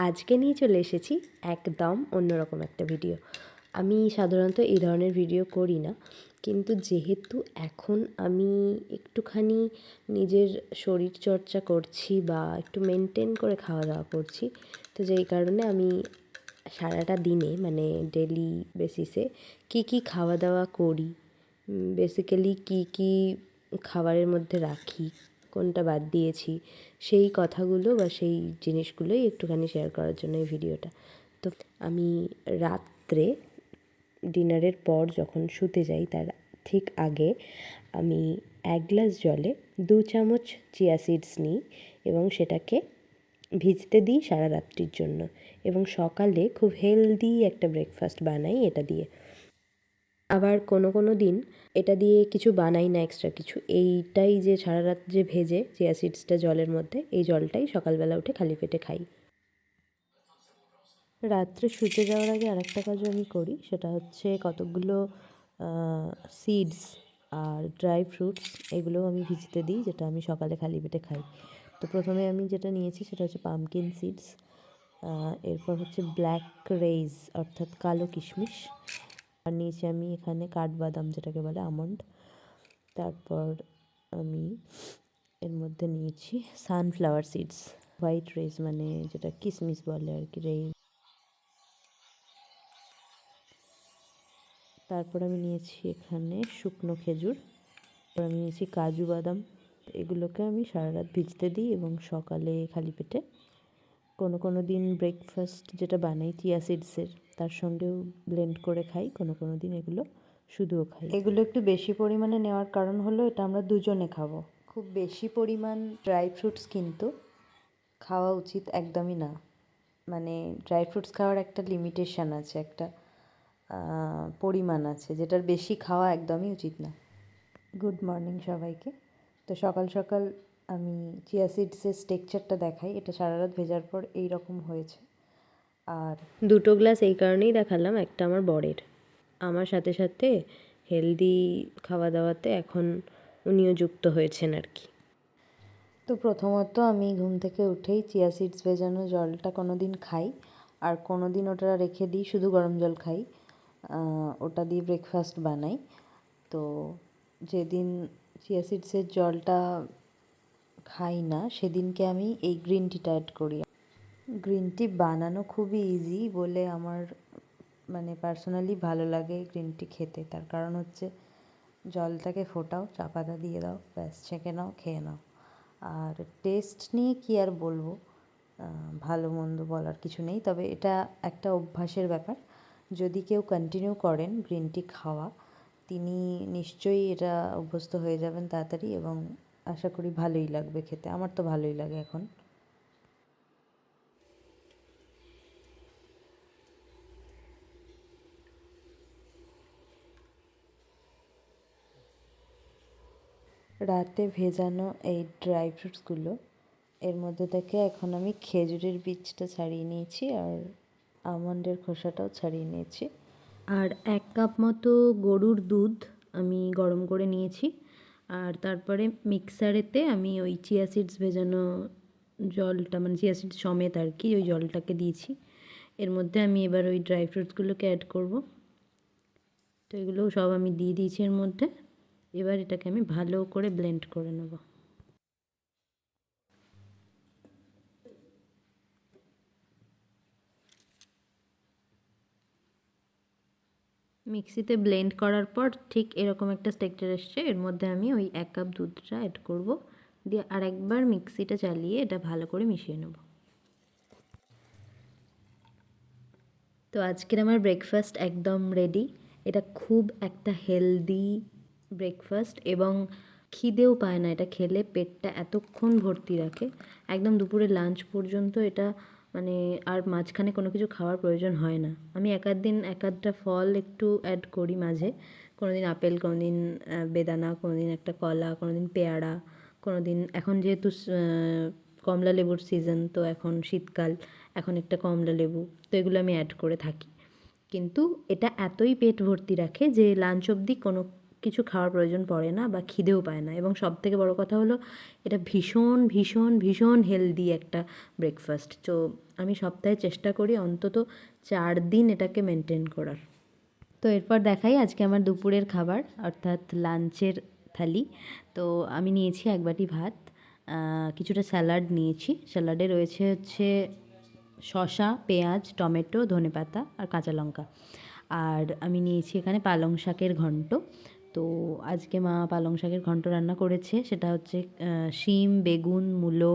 আজকে নিয়ে চলে এসেছি একদম অন্যরকম একটা ভিডিও। আমি সাধারণত এই ধরনের ভিডিও করি না, কিন্তু যেহেতু এখন আমি একটুখানি নিজের শরীরচর্চা করছি বা একটু মেনটেন করে খাওয়া দাওয়া করছি, তো যেই কারণে আমি সারাটা দিনে মানে ডেলি বেসিসে কী খাওয়া দাওয়া করি, বেসিক্যালি কী খাবারের মধ্যে রাখি, কোনটা বাদ দিয়েছি, সেই কথাগুলো বা সেই জিনিসগুলোই একটুখানি শেয়ার করার জন্য এই ভিডিওটা। তো আমি রাত্রে ডিনারের পর যখন শুতে যাই তার ঠিক আগে আমি 1 গ্লাস জলে 2 চামচ চিয়া সিডস নিই এবং সেটাকে ভিজতে দিই সারা রাত্রির জন্য, এবং সকালে খুব হেলদি একটা ব্রেকফাস্ট বানাই এটা দিয়ে। আবার কোনো দিন এটা দিয়ে কিছু বানাই না, এক্সট্রা কিছু, এইটাই যে সারা রাত যে ভেজে চিয়া সিডসটা জলের মধ্যে, এই জলটাই সকালবেলা উঠে খালি পেটে খাই। রাত্রে শুতে যাওয়ার আগে আরেকটা কাজও আমি করি, সেটা হচ্ছে কতকগুলো সিডস আর ড্রাই ফ্রুটস এগুলোও আমি ভিজতে দিই, যেটা আমি সকালে খালি পেটে খাই। তো প্রথমে আমি যেটা নিয়েছি সেটা হচ্ছে পামকিন সিডস, এরপর হচ্ছে ব্ল্যাক রেইজ অর্থাৎ কালো কিশমিশ, আর নিয়েছি আমি এখানে কাঠবাদাম যেটাকে বলে আমন্ড। তারপর আমি এর মধ্যে নিয়েছি সানফ্লাওয়ার সিডস, হোয়াইট রেইজ মানে যেটা কিশমিশ বলে আর কি, রেইজ। তারপর আমি নিয়েছি এখানে শুকনো খেজুর, তারপর আমি নিয়েছি কাজু বাদাম। এগুলোকে আমি সারা রাত ভিজতে দিই এবং সকালে খালি পেটে কোনো দিন ব্রেকফাস্ট যেটা বানাই চিয়া সিডসের তার সঙ্গেও ব্লেন্ড করে খাই, কোনো দিন এগুলো শুধুও খাই। এগুলো একটু বেশি পরিমাণে নেওয়ার কারণ হলো এটা আমরা দুজনে খাবো। খুব বেশি পরিমাণ ড্রাই ফ্রুটস কিন্তু খাওয়া উচিত একদমই না। মানে ড্রাই ফ্রুটস খাওয়ার একটা লিমিটেশান আছে, একটা পরিমাণ আছে, যেটার বেশি খাওয়া একদমই উচিত না। গুড মর্নিং সবাইকে। তো সকাল সকাল আমি চিয়া সিডসের টেক্সচারটা দেখাই, এটা সারা রাত ভেজার পর এই রকম হয়েছে। আর 2 গ্লাস এই কারণেই দেখালাম, একটা আমার বরের, আমার সাথে সাথে হেলদি খাওয়া দাওয়াতে এখন উনিও যুক্ত হয়েছেন আর কি। তো প্রথমত আমি ঘুম থেকে উঠেই চিয়া সিডস ভেজানো জলটা কোনো দিন খাই, আর কোনো দিন ওটা রেখে দিই, শুধু গরম জল খাই, ওটা দিয়ে ব্রেকফাস্ট বানাই। তো যেদিন চিয়া সিডসের জলটা খাই না সেদিনকে আমি এই গ্রিন টিটা অ্যাড করি। গ্রিন টি বানানো খুবই ইজি বলে আমার মানে পার্সোনালি ভালো লাগে গ্রিন টি খেতে। তার কারণ হচ্ছে জলটাকে ফোটাও, চা পাতা দিয়ে দাও, ব্যাস ছেঁকে নাও, খেয়ে নাও। আর টেস্ট নিয়ে কী আর বলবো, ভালো মন্দ বলার কিছু নেই, তবে এটা একটা অভ্যাসের ব্যাপার। যদি কেউ কন্টিনিউ করেন গ্রিন টি খাওয়া, তিনি নিশ্চয়ই এটা অভ্যস্ত হয়ে যাবেন তাড়াতাড়ি, এবং আশা করি ভালোই লাগবে খেতে। আমার তো ভালোই লাগে এখন। রাতে ভেজানো এই ড্রাই ফ্রুটসগুলো এর মধ্যে থেকে এখন আমি খেজুরের বীজটা ছাড়িয়ে নিয়েছি আর আমন্ডের খোসাটাও ছাড়িয়ে নিয়েছি। আর 1 কাপ মতো গরুর দুধ আমি গরম করে নিয়েছি, আর তারপরে মিক্সারেতে আমি ওই চিয়া সিডস ভেজানো জলটা মানে চিয়া সিডস সমেত আর কি ওই জলটাকে দিয়েছি। এর মধ্যে আমি এবার ওই ড্রাই ফ্রুটসগুলোকে অ্যাড করব। তো এগুলোও সব আমি দিয়ে দিয়েছি এর মধ্যে। এবার এটাকে আমি ভালো করে ব্লেন্ড করে নেব। মিক্সিতে ব্লেন্ড করার পর ঠিক এরকম একটা টেক্সচার এসছে। এর মধ্যে আমি ওই 1 কাপ দুধটা অ্যাড করব, দিয়ে আরেকবার মিক্সিটা চালিয়ে এটা ভালো করে মিশিয়ে নেব। তো আজকের আমার ব্রেকফাস্ট একদম রেডি। এটা খুব একটা হেলদি ব্রেকফাস্ট এবং খিদেও পায় না, এটা খেলে পেটটা এতক্ষণ ভর্তি রাখে, একদম দুপুরে লাঞ্চ পর্যন্ত এটা মানে আর মাঝখানে কোনো কিছু খাওয়ার প্রয়োজন হয় না। আমি এক আধটা ফল একটু অ্যাড করি মাঝে, কোনো দিন আপেল, কোনো দিন বেদানা, কোনো দিন একটা কলা, কোনো দিন পেয়ারা, কোনো দিন এখন যেহেতু কমলা লেবুর সিজন, তো এখন শীতকাল, এখন একটা কমলা লেবু, তো এগুলো আমি অ্যাড করে থাকি। কিন্তু এটা এতই পেট ভর্তি রাখে যে লাঞ্চ অবধি কোনো কিছু খাওয়ার প্রয়োজন পড়ে না বা খিদেও পায় না, এবং সবথেকে বড় কথা হলো এটা ভীষণ ভীষণ ভীষণ হেলদি একটা ব্রেকফাস্ট। তো আমি সপ্তাহে চেষ্টা করি অন্তত 4 দিন এটাকে মেনটেন করার। তো এরপর দেখাই আজকে আমার দুপুরের খাবার অর্থাৎ লাঞ্চের থালি। তো আমি নিয়েছি 1 বাটি ভাত, কিছুটা স্যালাড নিয়েছি। স্যালাডে রয়েছে হচ্ছে শসা, পেঁয়াজ, টমেটো, ধনেপাতা আর কাঁচা লঙ্কা। আর আমি নিয়েছি এখানে পালং শাকের ঘন্ট। তো আজকে মা পালং শাকের ঘন্ট রান্না করেছে, সেটা হচ্ছে শিম, বেগুন, মূলো,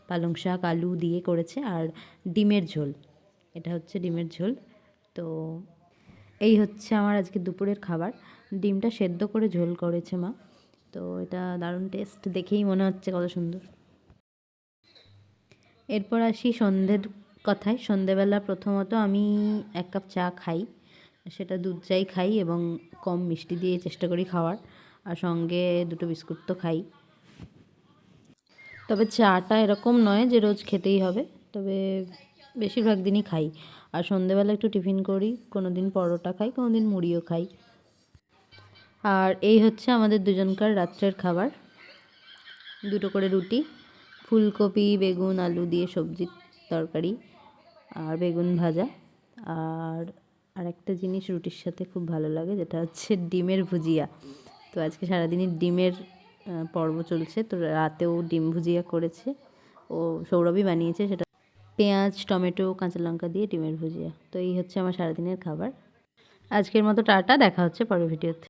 পালং শাক, আলু দিয়ে করেছে, আর ডিমের ঝোল। এটা হচ্ছে ডিমের ঝোল। তো এই হচ্ছে আমার আজকে দুপুরের খাবার। ডিমটা সেদ্ধ করে ঝোল করেছে মা। তো এটা দারুণ টেস্ট, দেখেই মনে হচ্ছে কত সুন্দর। এরপর আসি সন্ধ্যের কথায়। সন্ধ্যেবেলা প্রথমত আমি 1 কাপ চা খাই, সেটা দুধ চাই খাই এবং কম মিষ্টি দিয়ে চেষ্টা করি খাওয়ার, আর সঙ্গে 2টো বিস্কুট তো খাই। তবে চাটা এরকম নয় যে রোজ খেতেই হবে, তবে বেশিরভাগ দিনই খাই। আর সন্ধ্যেবেলা একটু টিফিন করি, কোনো দিন পরোটা খাই, কোনো দিন মুড়িও খাই। আর এই হচ্ছে আমাদের দুজনকার রাত্রের খাবার। 2টো করে রুটি, ফুলকপি, বেগুন, আলু দিয়ে সবজি তরকারি, আর বেগুন ভাজা। আর আরেকটা জিনিস রুটির সাথে খুব ভালো লাগে, যেটা হচ্ছে ডিমের ভুজিয়া। তো আজকে সারাদিনই ডিমের পর্ব চলছে, তো রাতেও ডিম ভুজিয়া করেছে, ও সৌরভই বানিয়েছে সেটা, পেঁয়াজ, টমেটো, কাঁচা লঙ্কা দিয়ে ডিমের ভুজিয়া। তো এই হচ্ছে আমার সারাদিনের খাবার। আজকের মতো টাটা, দেখা হচ্ছে পরের ভিডিওতে।